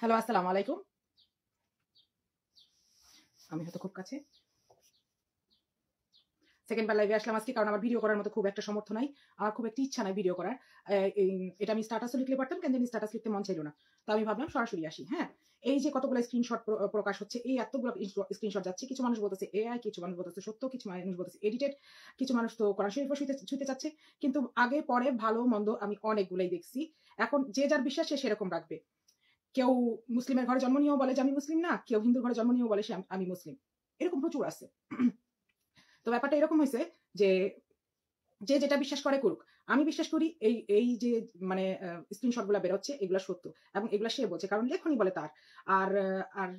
Hello, আসসালামু আলাইকুম। আমি হয়তো খুব কাছে সেকেন্ড বার লাইভে আসলাম আজকে, কারণ আমার ভিডিও করার মতো খুব একটা সামর্থ্য নাই। আমার খুব একটা ইচ্ছা নাই ভিডিও করার। এটা আমি স্ট্যাটাসও লিখতে পারতাম, কিন্তু আমি স্ট্যাটাস লিখতে মন চাইল না। তো আমি ভাবলাম সরাসরি আসি। হ্যাঁ, এই যে কতগুলো স্ক্রিনশট প্রকাশ হচ্ছে, এই এতগুলো স্ক্রিনশট যাচ্ছে। কিছু মানুষ বলতেছে এআই, কিছু মানুষ বলতেছে সত্য, কিছু মানুষ বলতেছে এডিটেড, কিছু মানুষ তো কোরআন শরীফও ছুঁতে চাচ্ছে। কিন্তু আগে পরে ভালো মন্দ আমি অনেকগুলাই দেখছি। এখন যে যার বিশ্বাস সে সেরকম রাখবে। কেউ মুসলিমের ঘরে জন্ম নিয়েও বলে যে আমি মুসলিম না, কেউ হিন্দুর ঘরে জন্ম নিয়েও বলে সে আমি মুসলিম। এরকম প্রচুর আছে। তো ব্যাপারটা এরকম হয়েছে যে যে যেটা বিশ্বাস করে করুক। আমি বিশ্বাস করি এই এই যে মানে স্ক্রিনশট গুলা বেরোচ্ছে এগুলা সত্য, এবং এগুলা সে বলছে কারণ লেখনি বলে তার। আর আর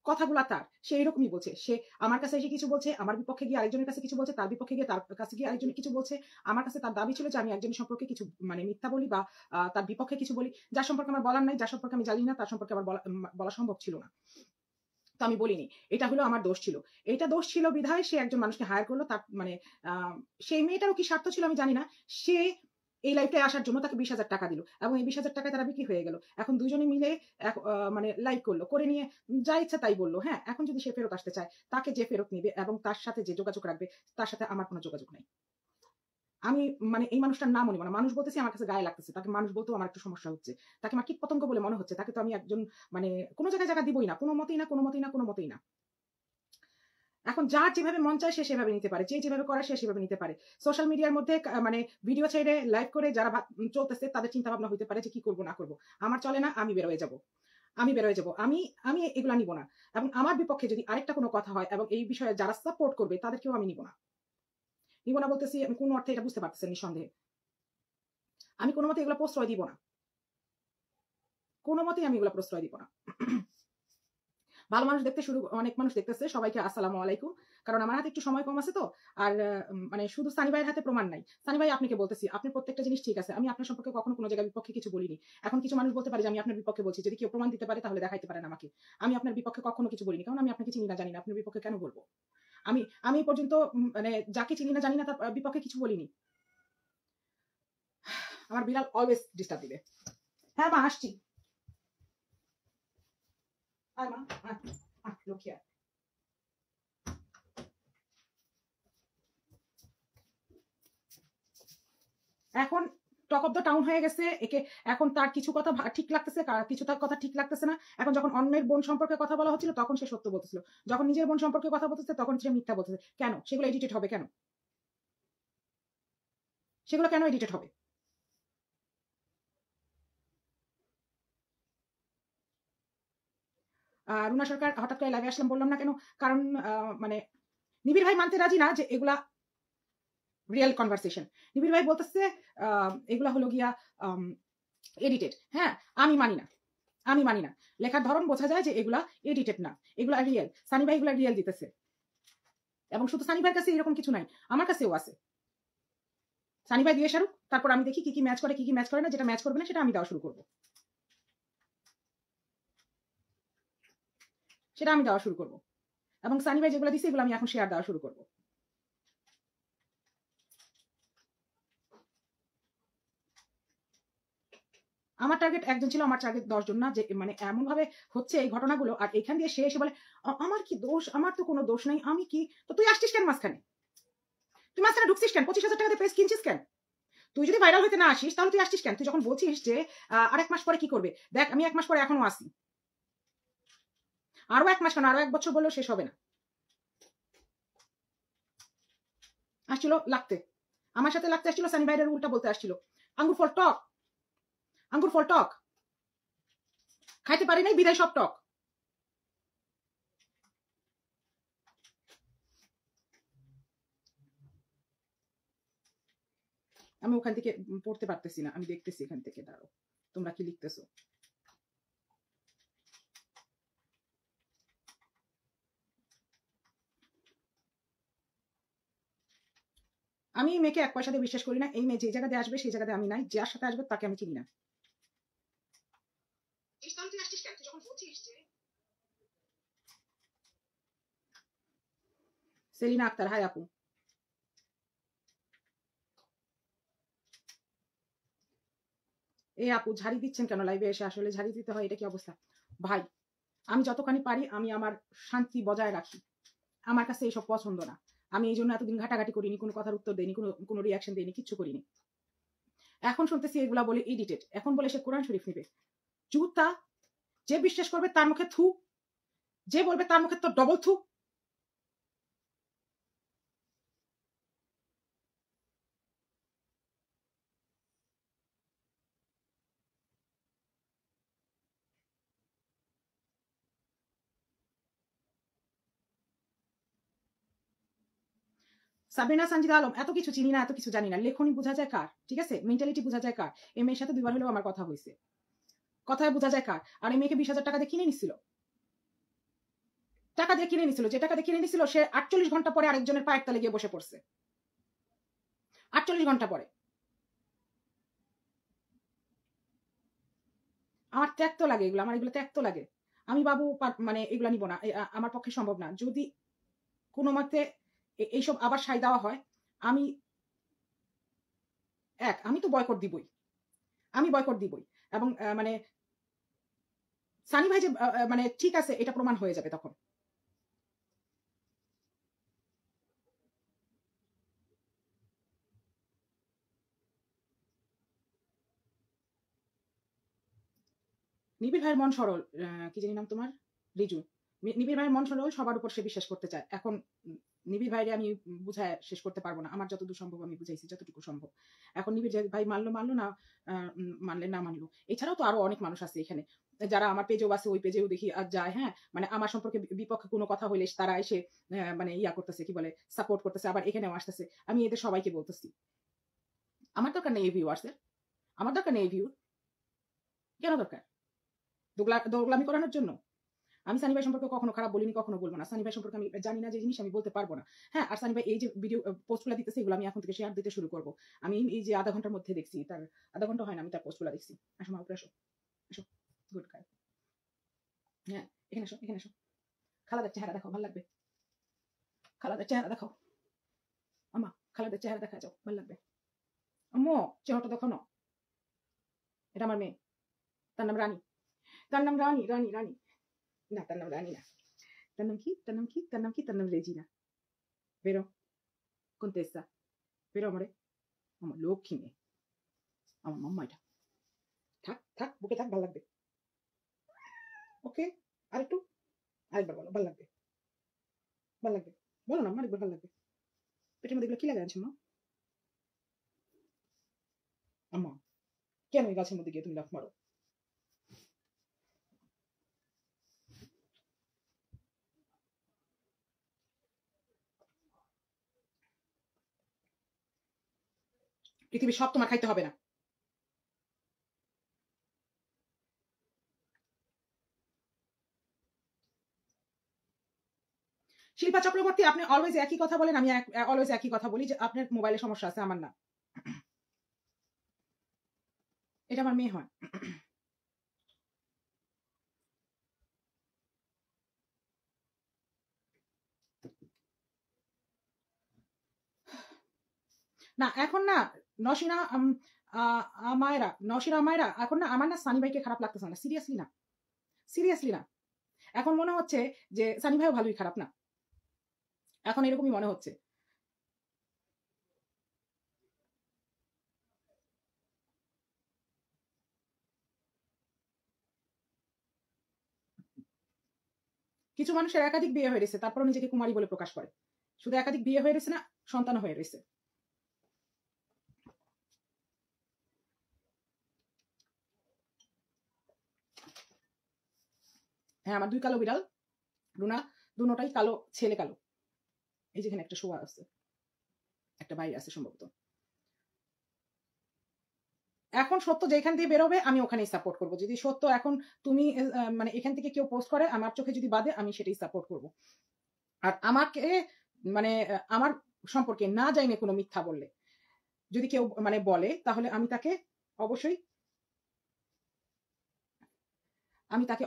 কথাগুলা তার, সে এরকমই বলছে। সে আমার কাছে এসে কিছু বলছে, আমার বিপক্ষে গিয়ে আরেকজনের কাছে কিছু বলছে, তার বিপক্ষে গিয়ে তার কাছে গিয়ে আরেকজন কিছু বলছে। আমার কাছে তার দাবি ছিল যে আমি একজনের সম্পর্কে কিছু মানে মিথ্যা বলি বা তার বিপক্ষে কিছু বলি, যার সম্পর্কে আমার বলার নাই, যার সম্পর্কে আমি জানি না, তার সম্পর্কে আমার বলা সম্ভব ছিল না। তো আমি বলিনি। এটা হলো আমার দোষ ছিল। এইটা দোষ ছিল বিধায় সে একজন মানুষকে হায়ার করলো। তার মানে আ সেই মেয়েটারও কি স্বার্থ ছিল আমি জানি না। সে এই লাইফটায় আসার জন্য তাকে ৳২০,০০০ দিল। এবং এই ৳২০,০০০ টাকায় তারা বিক্রি হয়ে গেল। এখন দুজনে মিলে মানে লাইভ করলো। করে নিয়ে যা ইচ্ছা তাই বলল। হ্যাঁ? এখন যদি সে ফেরত আসতে চায়, তাকে যে ফেরত নিবে এবং তার সাথে যে যোগাযোগ রাখবে, তার সাথে আমার কোন যোগাযোগ নাই। আমি মানে এই মানুষটার নামও নিব না। মানুষ বলতেছি আমার কাছে গায়ে লাগতেছে। তাকে মানুষ বলতেও আমার একটু সমস্যা হচ্ছে। তাকে আমার কীটপতঙ্গ বলে মনে হচ্ছে। তাকে তো আমি একজন মানে কোন জায়গায় জায়গা দিবই না। কোন মতেই না, কোন মতেই না, কোন মতেই না। এখন যার যেভাবে মন চায় সে সেভাবে নিতে পারে। যে যেভাবে করে সে সেভাবে নিতে পারে। সোশ্যাল মিডিয়ার মধ্যে মানে ভিডিও ছেড়ে লাইভ করে যারা চলতেছে তাদের চিন্তা ভাবনা হইতে পারে যে কি করব না করব। আমার চলে না, আমি বের হয়ে যাব। আমি বের হয়ে যাব। আমি এগুলা নিব না। এবং আমার বিপক্ষে যদি আরেকটা কোনো কথা হয় এবং এই বিষয়ে যারা সাপোর্ট করবে তাদেরকেও আমি নিব না। নিব না বলতেছি আমি কোন অর্থে এটা বুঝতে পারতেছেন নিঃসন্দেহে। আমি কোন মতে এগুলা প্রশ্রয় দিব না। কোন মতেই আমি এগুলা প্রশ্রয় দিব না। ভালো মানুষ দেখতে অনেক মানুষ দেখতেছে। সবাইকে আসসালামু আলাইকুম। কারণ আমার হাতে একটু সময় কম আছে তো। আর মানে শুধু সানি ভাইয়ের হাতে প্রমাণ নাই। সানি ভাই আপনাকে বলতেছি, আপনি প্রত্যেকটা জিনিস ঠিক আছে। আমি আপনার সম্পর্কে কখনো কোন জায়গায় বিপক্ষে কিছু বলিনি। এখন কিছু মানুষ বলতে পারে যে আমি আপনার বিপক্ষে বলছি। যদি কেউ প্রমাণ দিতে পারে তাহলে দেখাইতে পারেন আমাকে। আমি আপনার বিপক্ষে কখনো কিছু বলিনি। কারণ আমি আপনাকে চিনি না জানি না। আপনার বিপক্ষে কেন বলব? আমি আমি এই পর্যন্ত মানে যাকে চিনি না জানি না তার বিপক্ষে কিছু বলিনি। আমার বিড়াল অলওয়েজ ডিস্টার্ব দিবে। হ্যাঁ মা আসছি। আয় মা, আয়, লক্ষ্মী আয়। এখন টক অফ দ্য টাউন হয়ে গেছে। এখন তার কিছু কথা ঠিক লাগতেছে, কিছু তার কথা ঠিক লাগতেছে না। এখন যখন অন্যের বোন সম্পর্কে কথা বলা হচ্ছিল তখন সে সত্য বলতেছিল। যখন নিজের বোন সম্পর্কে কথা বলতেছে তখন সে মিথ্যা বলতেছে। কেন? সেগুলো এডিটেড হবে কেন? সেগুলো কেন এডিটেড হবে? রুনা সরকার হঠাৎ করে লাইভে আসলাম বললাম না কেন? কারণ মানে নিবিড় ভাই মানতে রাজি না যে এগুলা রিয়াল কনভারসেশন। নিবিড় ভাই বলতেছে আ এগুলা হলো গিয়া আম এডিটেড। হ্যাঁ? আমি মানি না। আমি মানি না। লেখার ধরন বোঝা যায় যে এগুলা এডিটেড না। এগুলা রিয়াল। সানি ভাই এগুলা রিয়াল দিতেছে। এবং শুধু সানি ভাইয়ের কাছে এরকম কিছু নাই। আমার কাছেও আছে। সানি ভাই দিয়ে সারুক। তারপর আমি দেখি কি ম্যাচ করে, কি ম্যাচ করে না। যেটা ম্যাচ করবে না সেটা আমি দেওয়া শুরু করব। সেটা আমি দেওয়া শুরু করব। এবং সানি ভাই যেগুলো দিছে এগুলো আমি এখন শেয়ার দেওয়া শুরু করব। আমার টার্গেট একজন ছিল, আমার টার্গেট ১০ জন না। যে মানে এমনভাবে হচ্ছে এই ঘটনাগুলো, আর এখান দিয়ে সে এসে বলে, আমার কি দোষ? আমার তো কোনো দোষ নাই। আমি কি? তো তুই আসছিস কেন মাঝখানে? তুই মাঝখানে ঢুকছিস কেন? ৳২৫,০০০ দিয়ে প্রেস কিনছিস কেন? তুই যদি ভাইরাল হইতে না আসিস তাহলে তুই আসছিস কেন? তুই যখন বলছিস যে আরেক মাস পরে কি করবে? দেখ আমি ১ মাস পরে এখনো আছি। আরো ১ মাস কেন? আরো ১ বছর বললেও শেষ হবে না। আসছিল লাগতে। আমার সাথে লাগতে আসছিল, সানি ভাইয়ের উল্টা বলতে আসছিল। আঙ্গুর ফল টক, আঙ্গুর ফল টক। খাইতে পারি নাই বিধায় সব টক। আমি ওখান থেকে পড়তে পারতেছি না। আমি দেখতেছি এখান থেকে, দাঁড়াও। তোমরা কি লিখতেছো? আমি এই মেয়েকে ১ পয়সা দিয়ে বিশ্বাস করি না। এই মেয়ে যে জায়গাতে আসবে সেই জায়গাতে আমি নাই। যার সাথে আসবে তাকে আমি চিনি না। তুই আসছিস কেন? তুই যখন বলছিস যে সেলিনা আক্তার, হাই আপু। এই আপু ঝাড়ি দিচ্ছেন কেন লাইভে এসে? আসলে ঝাড়ি দিতে হয়, এটা কি অবস্থা? ভাই, আমি যতখানি পারি আমি আমার শান্তি বজায় রাখি। আমার কাছে এসব পছন্দ না। আমি এই জন্য এতদিন ঘাটাঘাটি করিনি, কোনো কথার উত্তর দেইনি, কোনো রিয়াকশন দেইনি, কিচ্ছু করিনি। এখন শুনতেছি এগুলা বলে এডিটেড। এখন বলে সে কোরআন শরীফ নিবে। জুতা, যে বিশ্বাস করবে তার মুখে থু, যে বলবে তার মুখে তো ডবল থু। সাবিনা সানজিদা আলম, এত কিছু চিনি না, এত কিছু জানি না। লেখনি বোঝা যায় কার, ঠিক আছে? মেন্টালিটি বোঝা যায় কার? এই মেয়ের সাথে 2 বার হলেও আমার কথা হইছে। কথায় বোঝা যায় কার? আর এই মেয়েকে 20,000 টাকা দিয়ে কিনে নিছিল। টাকা দিয়ে কিনে নিছিল। যে টাকা দিয়ে কিনে নিছিল সে 48 ঘন্টা পরে আরেকজনের পায়ের তলে গিয়ে বসে পড়ছে। 48 ঘন্টা পরে। আমার ত্যাক্ত লাগে এগুলো, আমার এগুলো ত্যাক্ত লাগে। আমি বাবু মানে এগুলা নিব না। আমার পক্ষে সম্ভব না। যদি কোনো মতে এইসব আবার সাই দেওয়া হয়, আমি আমি তো বয়কট দিবই। আমি বয়কট দিবই। এবং মানে সানি ভাই যে মানে ঠিক আছে এটা প্রমাণ হয়ে যাবে তখন। নিবিড় ভাইয়ের মন সরল। কি জানি নাম তোমার? রিজু। নিবিড় ভাইয়ের মন সরল, সবার উপর সে বিশ্বাস করতে চায়। এখন নিবিড় ভাইরে আমি বুঝায় শেষ করতে পারবো না। আমার যতদূর সম্ভব আমি বুঝাইছি, যতটুকু সম্ভব। এখন নিবিড় ভাই মানলো না, মানলে না মানলো। এছাড়াও তো আরো অনেক মানুষ আছে এখানে। যারা আমার পেজেও আছে, ওই পেজেও দেখি আর যায়, হ্যাঁ? মানে আমার সম্পর্কে বিপক্ষে কোনো কথা হইলে তারা এসে মানে ইয়া করতেছে, কি বলে? সাপোর্ট করতেছে, আবার এখানেও আসতেছে। আমি এদের সবাইকে বলতেছি, আমার দরকার নেই এই ভিউয়ার্সের। আমার দরকার নেই এই ভিউ। কেন দরকার? দোগলামি করানোর জন্য? আমি সানি ভাই সম্পর্কে কখনো খারাপ বলিনি, কখনো বলবো না। সানি ভাই সম্পর্কে আমি জানি না যে জিনিস আমি বলতে পারবো না। হ্যাঁ, আর সানি ভাই এই যে ভিডিও পোস্টগুলা দিতেছে এগুলো আমি এখন থেকে শেয়ার দিতে শুরু করব। আমি এই যে 0.5 ঘন্টার মধ্যে দেখছি, তার 0.5 ঘন্টা হয় না আমি তার পোস্টগুলা দেখছি। আসো মা, উপরে আসো। আসো। Good girl. হ্যাঁ, এখানে আসো, এখানে আসো। খালাদের চেহারা দেখাও, ভালো লাগবে। খালাদের চেহারা দেখাও। আমা, খালাদের চেহারা দেখা যাও, ভালো লাগবে। আম্মু, চেহারাটা দেখো না। এটা আমার মেয়ে। তার নাম রানী। তার নাম রানী, রানী, রানী। না, তার নাম রানী না। তার নাম কি? তার নাম কি? তার নাম কি? তার নাম রেজিনা। বেরো। কোনতেসা। বেরো আমারে। আমার লক্ষ্মী মেয়ে। আমার মাম্মা এটা। থাক, থাক, বুকে থাক, ভালো লাগবে। ওকে, আরেকটু, আরেকবার বলো, ভালো লাগবে, ভালো লাগবে। বলো না, আরেকবার ভালো লাগবে। পেটের মধ্যে এগুলো কি লাগাই আনছো মা? আম্মা, কেন এই গাছের মধ্যে গিয়ে তুমি লাফ মারো? পৃথিবীর সব তোমার খাইতে হবে না। শিল্পা চক্রবর্তী, আপনি অলওয়েজ একই কথা বলেন, আমি অলওয়েজ একই কথা বলি যে আপনার মোবাইলে সমস্যা আছে, আমার না। এটা আমার মেয়ে হয়। না এখন না, নসিনা নসিনা আমায়রা, এখন না আমার না সানি ভাইকে খারাপ লাগতেছে না, সিরিয়াসলি না, সিরিয়াসলি না। এখন মনে হচ্ছে যে সানি ভাইও ভালোই খারাপ না, এখন এরকমই মনে হচ্ছে। কিছু মানুষের একাধিক বিয়ে হয়ে রয়েছে, তারপরও নিজেকে কুমারী বলে প্রকাশ করে। শুধু একাধিক বিয়ে হয়ে রয়েছে না, সন্তান হয়ে রয়েছে। হ্যাঁ, আমার 2 কালো বিড়াল, লুনা, দুটোটাই কালো, ছেলে কালো। এই যেখানে একটা শোয়া আছে, একটা বাইরে আছে সম্ভবত। এখন সত্য যেখান দিয়ে বেরোবে আমি ওখানেই সাপোর্ট করব। যদি সত্য এখন তুমি মানে এখান থেকে কেউ পোস্ট করে আমার চোখে যদি বাদে, আমি সেটাই সাপোর্ট করব। আর আমাকে মানে আমার সম্পর্কে না জাইনে কোনো মিথ্যা বললে যদি কেউ মানে বলে, তাহলে আমি তাকে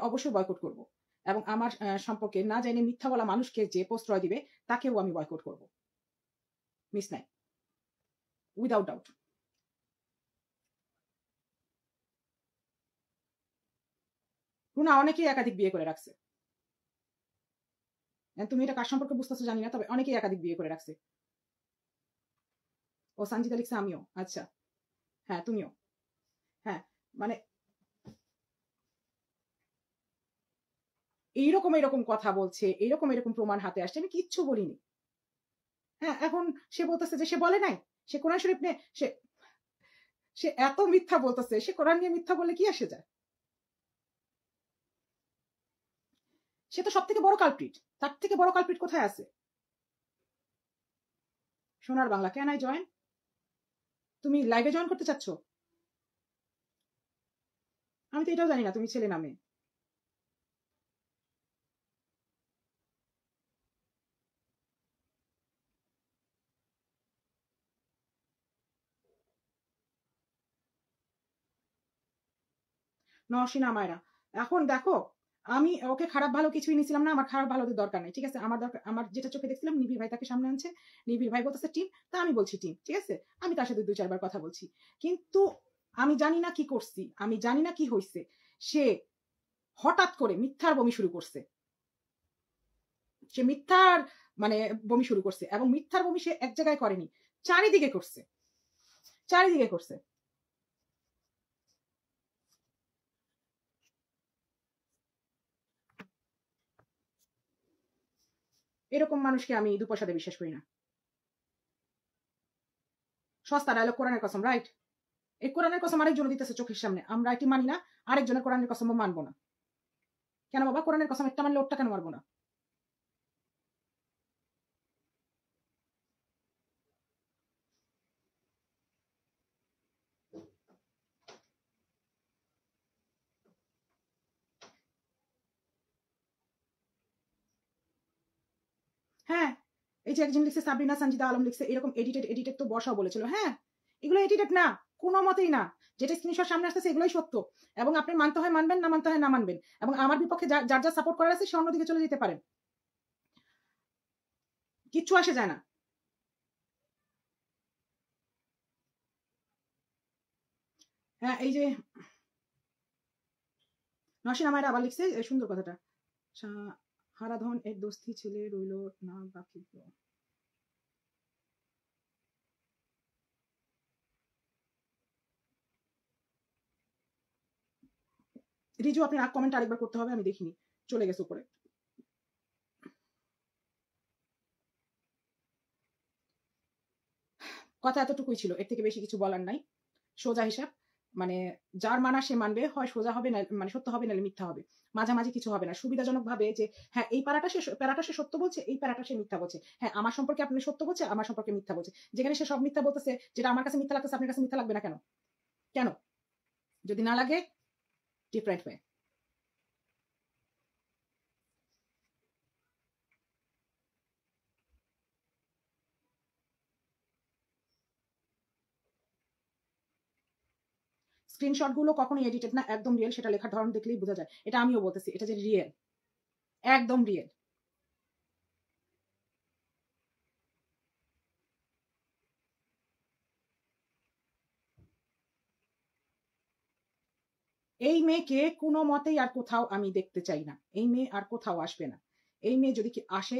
অবশ্যই বয়কট করব। এবং আমার সম্পর্কে না জাইনে মিথ্যা বলা মানুষকে যে প্রশ্রয় দিবে তাকেও আমি বয়কট করব। মিস নাই, উইদাউট ডাউট। রুনা অনেকেই একাধিক বিয়ে করে রাখছে। তুমি এটা কার সম্পর্কে বুঝতেছো জানি না, তবে অনেকেই একাধিক বিয়ে করে রাখছে। ও সঞ্জিতা লিখছে আমিও। আচ্ছা, হ্যাঁ তুমিও। হ্যাঁ, মানে এইরকম কথা বলছে, এরকম প্রমাণ হাতে আসছে, আমি কিচ্ছু বলিনি। হ্যাঁ, এখন সে বলতেছে যে সে বলে নাই, সে কোরআন শরীফ নিয়ে সে সে এত মিথ্যা বলতেছে, সে কোরআন নিয়ে মিথ্যা বললে কি আসে যায়? সে তো সব থেকে বড় কালপ্রিট, তার থেকে বড় কালপ্রিট কোথায় আছে? সোনার বাংলা, ক্যান আই জয়েন? তুমি লাইভে জয়েন করতে চাচ্ছ? আমি তো এটাও জানি না তুমি ছেলে নামে। নসিনা মায়রা, এখন দেখো, আমি ওকে খারাপ ভালো কিছুই নিছিলাম না, আমার খারাপ ভালোদের দরকার নেই, ঠিক আছে? আমার দরকার, আমার যেটা চোখে দেখছিলাম নিবিড় ভাই তাকে সামনে আনছে, নিবিড় ভাই বলতেছে টিম, তা আমি বলছি টিম, ঠিক আছে? আমি তার সাথে 2-4 বার কথা বলছি, কিন্তু আমি জানি না কি করছি, আমি জানি না কি হয়েছে, সে হঠাৎ করে মিথ্যার বমি শুরু করছে। সে মিথ্যার মানে বমি শুরু করছে, এবং মিথ্যার বমি সে এক জায়গায় করেনি, চারিদিকে করছে, চারিদিকে করছে। এরকম মানুষকে আমি 2 পয়সাতে বিশ্বাস করি না। সস্তা ডায়লগ, কোরআনের কসম, রাইট? এই কোরআনের কসম আরেকজন দিতেছে চোখের সামনে, আমরা এটি মানি না, আরেকজনের কোরআনের কসম মানবো না। কেন বাবা, কোরআনের কসম একটা মানলে ওরটা কেন মানবো না? হ্যাঁ, এই যে একজন লিখছে সাবরিনা সঞ্জিদা আলম লিখছে এরকম এডিটেড তো বসাও বলেছিল। হ্যাঁ, এগুলো এডিটেড না, কোনো মতেই না। যেটা স্ক্রিনশট সামনে আসতেছে এগুলোই সত্য, এবং আপনি মানতে হয় মানবেন, না মানতে হয় না মানবেন, এবং আমার বিপক্ষে যার যা সাপোর্ট করার আছে সে অন্যদিকে চলে যেতে পারেন, কিচ্ছু আসে যায় না। হ্যাঁ, এই যে নসিনা মায়ের আবার লিখছে সুন্দর কথাটা, হারাধন এর দোস্তি ছেলে রইল না বাকি। রিজু, আপনি কমেন্ট আরেকবার করতে হবে, আমি দেখিনি, চলে গেছে উপরে। কথা এতটুকুই ছিল, এর থেকে বেশি কিছু বলার নাই। সোজা হিসাব, মানে যার মানা সে মানবে, হয় সোজা হবে না, মানে সত্য হবে নাহলে মিথ্যা হবে, মাঝামাঝি কিছু হবে না। সুবিধাজনক ভাবে যে হ্যাঁ এই প্যারাটা সে সত্য বলছে, এই প্যারাটা সে মিথ্যা বলছে, হ্যাঁ আমার সম্পর্কে আপনি সত্য বলছে, আমার সম্পর্কে মিথ্যা বলছে, যেখানে সে সব মিথ্যা বলতেছে, যেটা আমার কাছে মিথ্যা লাগতেছে আপনার কাছে মিথ্যা লাগবে না কেন? কেন? যদি না লাগে, ডিফারেন্ট ওয়ে। স্ক্রিনশট গুলো কখনোই এডিটেড না, একদম রিয়েল, সেটা লেখার ধরন দেখলেই বোঝা যায়। এটা আমিও বলতেছি, এটা যে রিয়েল, একদম রিয়েল। এই মেয়েকে কোনো মতেই আর কোথাও আমি দেখতে চাই না, এই মেয়ে আর কোথাও আসবে না। এই মেয়ে যদি কি আসে,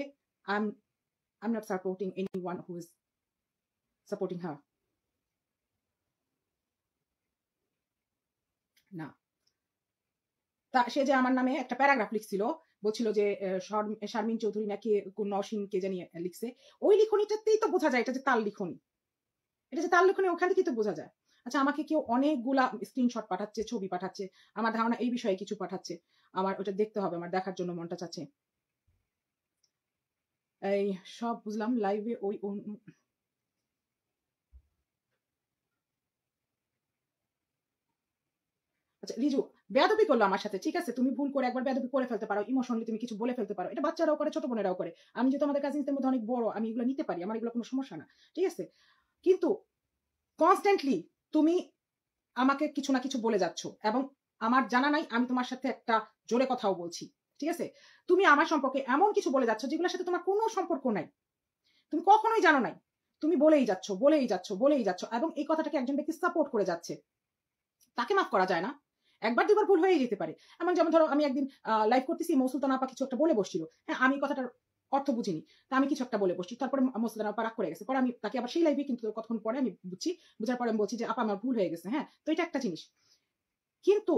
I'm not supporting anyone who is supporting her. না, তা সে যে আমার নামে একটা প্যারাগ্রাফ লিখছিল, বলছিল যে শারমিন চৌধুরী নাকি নওশিন কে জানিয়ে লিখছে, ওই লিখনিটাতেই তো বোঝা যায় এটা যে তার লিখনি, এটা যে তার লিখনি, ওখান থেকেই তো বোঝা যায়। আচ্ছা, আমাকে কেউ অনেকগুলা স্ক্রিনশট পাঠাচ্ছে, ছবি পাঠাচ্ছে, আমার ধারণা এই বিষয়ে কিছু পাঠাচ্ছে, আমার ওটা দেখতে হবে, আমার দেখার জন্য মনটা চাচ্ছে। এই সব বুঝলাম, লাইভে ওই আচ্ছা রিজু, বেয়াদবি করলো আমার সাথে, ঠিক আছে? তুমি ভুল করে একবার বেয়াদবি করে ফেলতে পারো, ইমোশনালি তুমি কিছু বলে ফেলতে পারো, এটা বাচ্চারাও করে, ছোট বোনেরাও করে। আমি যেহেতু আমাদের কাজিনদের মধ্যে অনেক বড়, আমি এগুলো নিতে পারি, আমার এগুলো কোনো সমস্যা না, ঠিক আছে? কিন্তু কনস্ট্যান্টলি তুমি আমাকে কিছু না কিছু বলে যাচ্ছ, এবং আমার জানা নাই আমি তোমার সাথে একটা জোরে কথাও বলছি, ঠিক আছে? তুমি আমার সম্পর্কে এমন কিছু বলে যাচ্ছ যেগুলোর সাথে তোমার কোনো সম্পর্ক নাই, তুমি কখনোই জানো নাই, তুমি বলেই যাচ্ছ, বলেই যাচ্ছ, বলেই যাচ্ছ, এবং এই কথাটাকে একজন ব্যক্তি সাপোর্ট করে যাচ্ছে, তাকে মাফ করা যায় না? একবার দুবার ভুল হয়ে যেতে পারে। এমন যেমন ধরো আমি একদিন লাইভ করতেছি, মৌসুলতান আপা কিছু একটা বলে বসছিল। হ্যাঁ, আমি কথাটার অর্থ বুঝিনি। তা আমি কিছু একটা বলে বসছি। তারপরে মৌসুলতান আপা রাগ করে গেছে। পরে আমি তাকে আবার সেই লাইভে কিন্তু কতক্ষণ পরে আমি বুঝছি। বুঝার পরে আমি বলছি যে আপা আমার ভুল হয়ে গেছে। হ্যাঁ, তো এটা একটা জিনিস। কিন্তু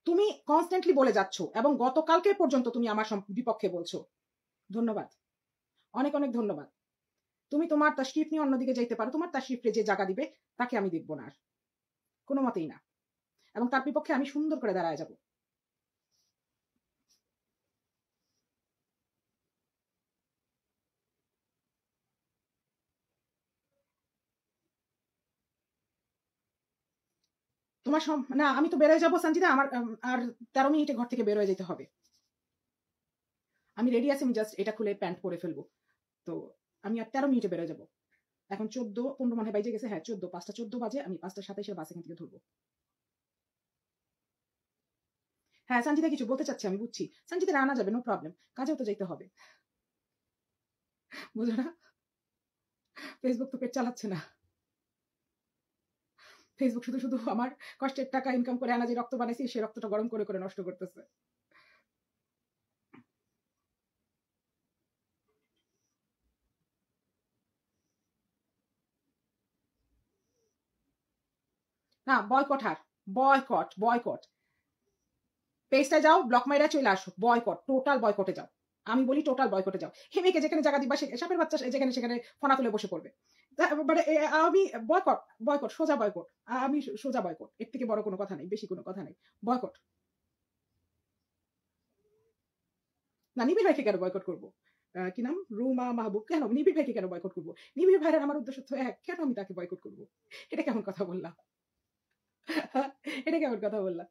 তুমি কনস্ট্যান্টলি বলে যাচ্ছ এবং গতকালকে পর্যন্ত তুমি আমার বিপক্ষে বলছো। ধন্যবাদ। অনেক, অনেক ধন্যবাদ। তুমি তোমার তাশরিফ নিয়ে অন্যদিকে যাইতে পারো। তোমার তাশরিফে যে জায়গা দিবে তাকে আমি দেখব না আর। কোনো মতেই না। এবং তার বিপক্ষে আমি সুন্দর করে দাঁড়ায় যাব। তোমার না, আমি তো বেরোয় যাবো সঞ্জিদা। আমার আর 13 মিনিটে ঘর থেকে বের হয়ে যেতে হবে। আমি রেডি আছি, আমি জাস্ট এটা খুলে প্যান্ট পরে ফেলবো। তো আমি আর 13 মিনিটে বেরোয় যাবো। এখন 14:15 মনে হয় বাইজে গেছে। হ্যাঁ, 5টা 14 বাজে। আমি 5টা 27 বাস এখান থেকে ধরবো। হ্যাঁ, সঞ্জিদা কিছু বলতে চাচ্ছে, আমি বুঝছি। সঞ্জিদা আনা যাবে, নো প্রবলেম। কাজেও তো যেতে হবে। বুঝো না? ফেসবুক তো পেট চালাচ্ছে না। ফেসবুক শুধু শুধু আমার কষ্টের টাকা ইনকাম করে আনা যে রক্ত বানাইছি, সেই রক্তটা গরম করে করে নষ্ট করতেছে। না, বয়কট হার। Boycott, boycott. পেজটা যাও, ব্লক মাইরা চলে আসো। বয়কট, টোটাল বয়কটে যাও। আমি বলি টোটাল বয়কটে যাও। হেমেকে যেখানে জায়গা দিবা, সাপের বাচ্চা যেখানে সেখানে ফনা তুলে বসে পড়বে। মানে আমি বয়কট, বয়কট, সোজা বয়কট। আমি সোজা বয়কট। এর থেকে বড় কোনো কথা নেই, বেশি কোনো কথা নেই। বয়কট। না, নিবিড় ভাইকে কেন বয়কট করবো? কি নাম? রুমা মাহবুব। কেন নিবিড় ভাইকে কেন বয়কট করবো? নিবিড় ভাইয়ের আমার উদ্দেশ্য তো এক। কেন আমি তাকে বয়কট করবো? এটা কেমন কথা বললাম? এটা কেমন কথা বললাম?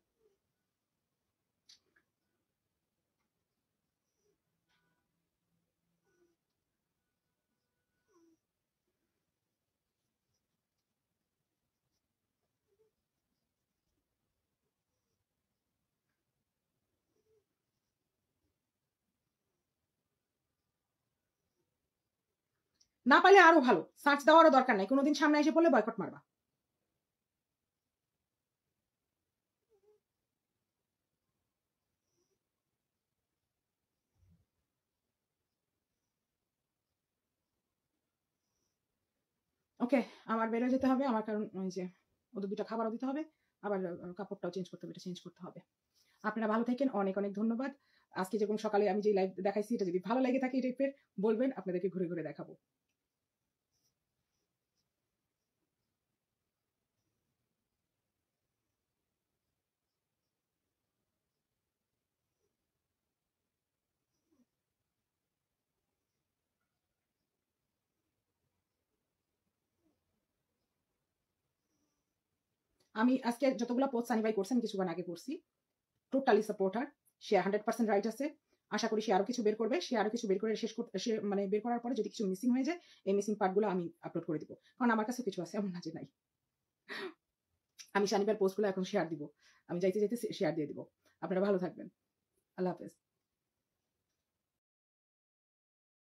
না পারলে আরো ভালো। সার্চ দেওয়ারও দরকার নাই। কোনোদিন সামনে এসে পড়লে বয়কট মারবা। ওকে, আমার বের হয়ে যেতে হবে। আমার কারণ ওই যে ওদের 2টা খাবারও দিতে হবে। আবার কাপড়টাও চেঞ্জ করতে হবে, এটা চেঞ্জ করতে হবে। আপনারা ভালো থাকেন। অনেক, অনেক ধন্যবাদ। আজকে যেরকম সকালে আমি যে লাইভ দেখাইছি, এটা যদি ভালো লেগে থাকে এই টাইপের, বলবেন, আপনাদেরকে ঘুরে ঘুরে দেখাবো। আমি আজকে যতগুলো পোস্ট সানি ভাই করছে, আমি কিছুক্ষণ আগে করছি। Totally supporter. সে 100% রাইট আছে। আশা করি সে আরো কিছু বের করবে। সে আরো কিছু বের করে শেষ করতে, সে মানে বের করার পরে যদি কিছু মিসিং হয়ে যায়, এই মিসিং পার্টগুলো আমি আপলোড করে দিব। কারণ আমার কাছে কিছু আছে, এমন না যে নাই। আমি শানিবার পোস্টগুলো এখন শেয়ার দিব। আমি যাইতে যাইতে শেয়ার দিয়ে দিব। আপনারা ভালো থাকবেন। আল্লাহ হাফেজ।